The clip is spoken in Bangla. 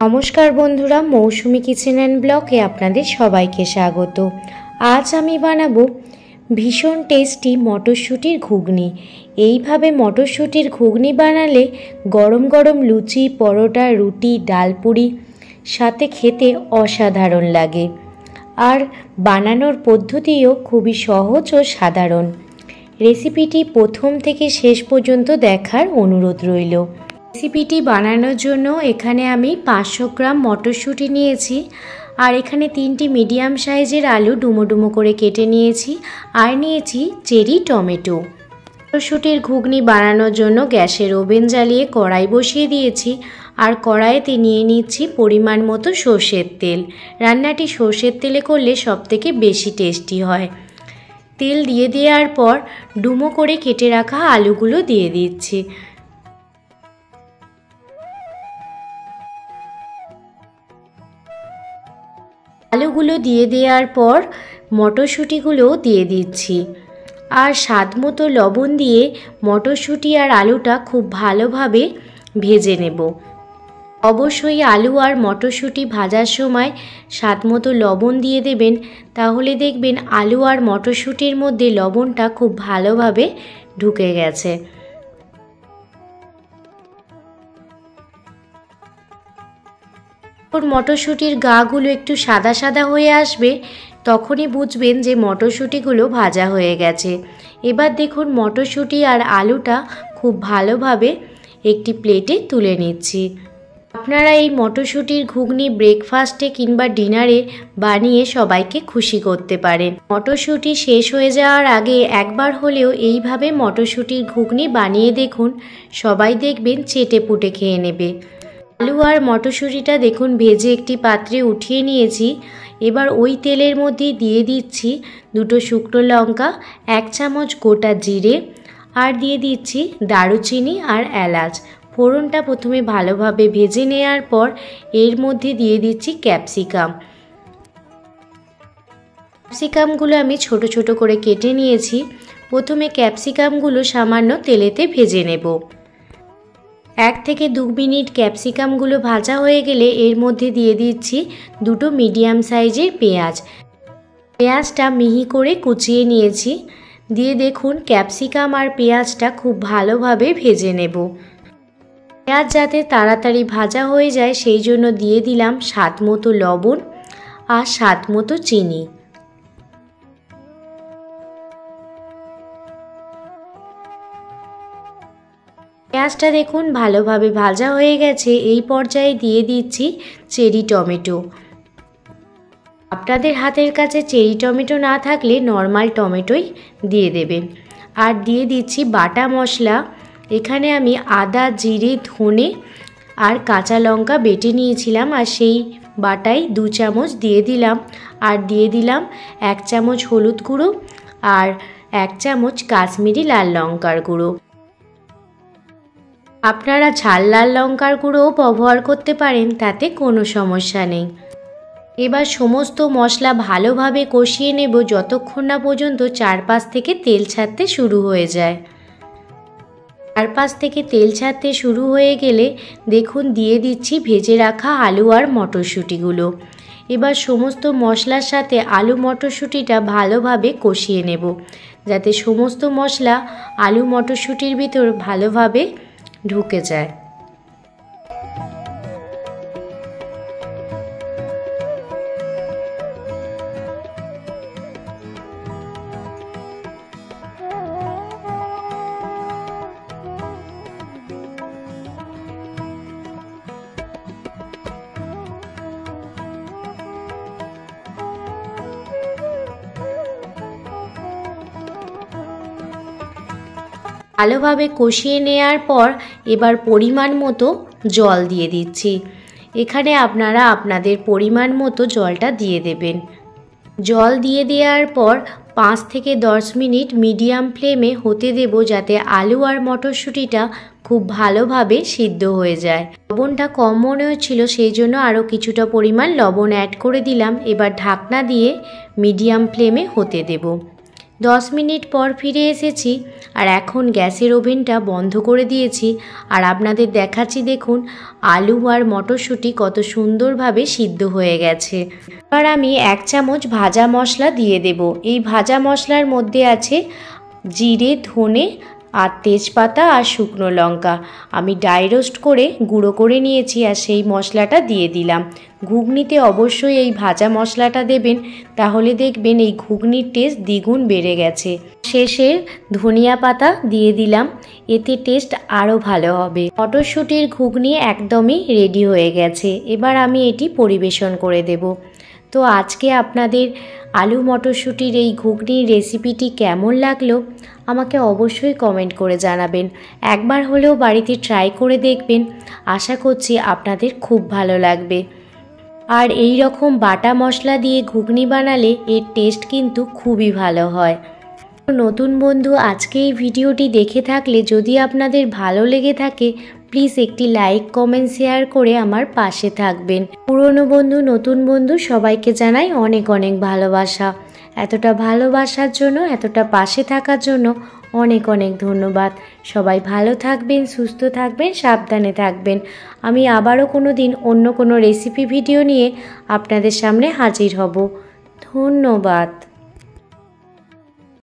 नमस्कार बंधुरा मौसुमी किचेन एंड ब्लगे आपनादेर सबाइके स्वागत। आज आमी बानाबो भीषण टेस्टी मटरशुटिर घुगनी। এইভাবে মটরশুটির ঘুগনি বানালে গরম গরম লুচি, পরোটা, রুটি, ডালপুরি সাথে খেতে অসাধারণ লাগে। আর বানানোর পদ্ধতিও খুবই সহজ ও সাধারণ। রেসিপিটি প্রথম থেকে শেষ পর্যন্ত দেখার অনুরোধ রইল। রেসিপিটি বানানোর জন্য এখানে আমি 500 গ্রাম মটরশুঁটি নিয়েছি আর এখানে 3টি মিডিয়াম সাইজের আলু ডুমো ডুমো করে কেটে নিয়েছি আর নিয়েছি চেরি টমেটো। মটরশুঁটির ঘুগনি বানানোর জন্য গ্যাসের ওভেন জ্বালিয়ে কড়াই বসিয়ে দিয়েছি আর কড়াইতে নিয়ে নিচ্ছি পরিমাণ মতো সরষের তেল। রান্নাটি সরষের তেলে করলে সবথেকে বেশি টেস্টি হয়। তেল দিয়ে দেওয়ার পর ডুমো করে কেটে রাখা আলুগুলো দিয়ে দিচ্ছি। আলুগুলো দিয়ে দেওয়ার পর মটরশুঁটিগুলো দিয়ে দিচ্ছি আর স্বাদ মতো লবণ দিয়ে মটরশুঁটি আর আলুটা খুব ভালোভাবে ভেজে নেব। অবশ্যই আলু আর মটরশুঁটি ভাজার সময় স্বাদ মতো লবণ দিয়ে দেবেন, তাহলে দেখবেন আলু আর মটরশুঁটির মধ্যে লবণটা খুব ভালোভাবে ঢুকে গেছে। মটরশুঁটির গাগুলো একটু সাদা সাদা হয়ে আসবে, তখনই বুঝবেন যে মটরশুঁটিগুলো ভাজা হয়ে গেছে। এবার দেখুন মটরশুঁটি আর আলুটা খুব ভালোভাবে একটি প্লেটে তুলে নিচ্ছি। আপনারা এই মটরশুঁটির ঘুগনি ব্রেকফাস্টে কিংবা ডিনারে বানিয়ে সবাইকে খুশি করতে পারেন। মটরশুঁটি শেষ হয়ে যাওয়ার আগে একবার হলেও এইভাবে মটরশুঁটির ঘুগনি বানিয়ে দেখুন, সবাই দেখবেন চেটেপুটে খেয়ে নেবে। আলু আর মটরশুঁটিটা দেখুন ভেজে একটি পাত্রে উঠিয়ে নিয়েছি। এবার ওই তেলের মধ্যে দিয়ে দিচ্ছি 2টো শুকনো লঙ্কা, 1 চামচ গোটা জিরে আর দিয়ে দিচ্ছি দারুচিনি আর এলাচ। ফোড়নটা প্রথমে ভালোভাবে ভেজে নেওয়ার পর এর মধ্যে দিয়ে দিচ্ছি ক্যাপসিকামগুলো আমি ছোট ছোট করে কেটে নিয়েছি। প্রথমে ক্যাপসিকামগুলো সামান্য তেলেতে ভেজে নেব। 1 থেকে 2 মিনিট ক্যাপসিকামগুলো ভাজা হয়ে গেলে এর মধ্যে দিয়ে দিচ্ছি 2টো মিডিয়াম সাইজের পেঁয়াজ। পেঁয়াজটা মিহি করে কুচিয়ে নিয়েছি। দিয়ে দেখুন ক্যাপসিকাম আর পেঁয়াজটা খুব ভালোভাবে ভেজে নেব। পেঁয়াজ যাতে তাড়াতাড়ি ভাজা হয়ে যায় সেই জন্য দিয়ে দিলাম স্বাদ মতো লবণ আর স্বাদ মতো চিনি। পেঁয়াজটা দেখুন ভালোভাবে ভাজা হয়ে গেছে। এই পর্যায়ে দিয়ে দিচ্ছি চেরি টমেটো। আপনাদের হাতের কাছে চেরি টমেটো না থাকলে নর্মাল টমেটোই দিয়ে দেবেন। আর দিয়ে দিচ্ছি বাটা মশলা। এখানে আমি আদা, জিরে, ধনে আর কাঁচা লঙ্কা বেটে নিয়েছিলাম আর সেই বাটাই 2 চামচ দিয়ে দিলাম। আর দিয়ে দিলাম 1 চামচ হলুদ গুঁড়ো আর 1 চামচ কাশ্মীরি লাল লঙ্কার গুঁড়ো। আপনারা ঝাল লাল লঙ্কার গুঁড়োও ব্যবহার করতে পারেন, তাতে কোনো সমস্যা নেই। এবার সমস্ত মশলা ভালোভাবে কষিয়ে নেব যতক্ষণ না পর্যন্ত চারপাশ থেকে তেল ছাড়তে শুরু হয়ে যায়। চারপাশ থেকে তেল ছাড়তে শুরু হয়ে গেলে দেখুন দিয়ে দিচ্ছি ভেজে রাখা আলু আর মটরশুঁটিগুলো। এবার সমস্ত মশলার সাথে আলু মটরশুঁটিটা ভালোভাবে কষিয়ে নেব, যাতে সমস্ত মশলা আলু মটরশুঁটির ভিতর ভালোভাবে ঢুকে যায়। ভালোভাবে কষিয়ে নেওয়ার পর এবার পরিমাণ মতো জল দিয়ে দিচ্ছি। এখানে আপনারা আপনাদের পরিমাণ মতো জলটা দিয়ে দেবেন। জল দিয়ে দেওয়ার পর 5 থেকে 10 মিনিট মিডিয়াম ফ্লেমে হতে দেব, যাতে আলু আর মটরশুঁটিটা খুব ভালোভাবে সিদ্ধ হয়ে যায়। লবণটা কম মনে হচ্ছিল, সেই জন্য আরও কিছুটা পরিমাণ লবণ অ্যাড করে দিলাম। এবার ঢাকনা দিয়ে মিডিয়াম ফ্লেমে হতে দেব। 10 মিনিট পর ফিরে এসেছি আর এখন গ্যাসের ওভেনটা বন্ধ করে দিয়েছি। আর আপনাদের দেখাচ্ছি, দেখুন আলু আর মটরশুঁটি কত সুন্দরভাবে সিদ্ধ হয়ে গেছে। এবার আমি 1 চামচ ভাজা মশলা দিয়ে দেব। এই ভাজা মশলার মধ্যে আছে জিরে, ধনে আর তেজপাতা আর শুকনো লঙ্কা। আমি ড্রাই রোস্ট করে গুঁড়ো করে নিয়েছি আর সেই মশলাটা দিয়ে দিলাম। ঘুগনিতে অবশ্যই এই ভাজা মশলাটা দেবেন, তাহলে দেখবেন এই ঘুগনির টেস্ট দ্বিগুণ বেড়ে গেছে। শেষে ধনিয়া পাতা দিয়ে দিলাম, এতে টেস্ট আরও ভালো হবে। মটরশুঁটির ঘুগনি একদমই রেডি হয়ে গেছে। এবার আমি এটি পরিবেশন করে দেব। তো আজকে আপনাদের আলু মটরশুঁটির এই ঘুগনির রেসিপিটি কেমন লাগলো আমাকে অবশ্যই কমেন্ট করে জানাবেন। একবার হলেও বাড়িতে ট্রাই করে দেখবেন, আশা করছি আপনাদের খুব ভালো লাগবে। আর এই রকম বাটা মশলা দিয়ে ঘুগনি বানালে এর টেস্ট কিন্তু খুবই ভালো হয়। নতুন বন্ধু আজকে এই ভিডিওটি দেখে থাকলে যদি আপনাদের ভালো লেগে থাকে প্লিজ একটি লাইক, কমেন্ট, শেয়ার করে আমার পাশে থাকবেন। পুরনো বন্ধু, নতুন বন্ধু সবাইকে জানাই অনেক অনেক ভালোবাসা। এতটা ভালোবাসার জন্য, এতটা পাশে থাকার জন্য অনেক অনেক ধন্যবাদ। সবাই ভালো থাকবেন, সুস্থ থাকবেন, সাবধানে থাকবেন। আমি আবারও কোনো দিন অন্য কোনো রেসিপি ভিডিও নিয়ে আপনাদের সামনে হাজির হব। ধন্যবাদ।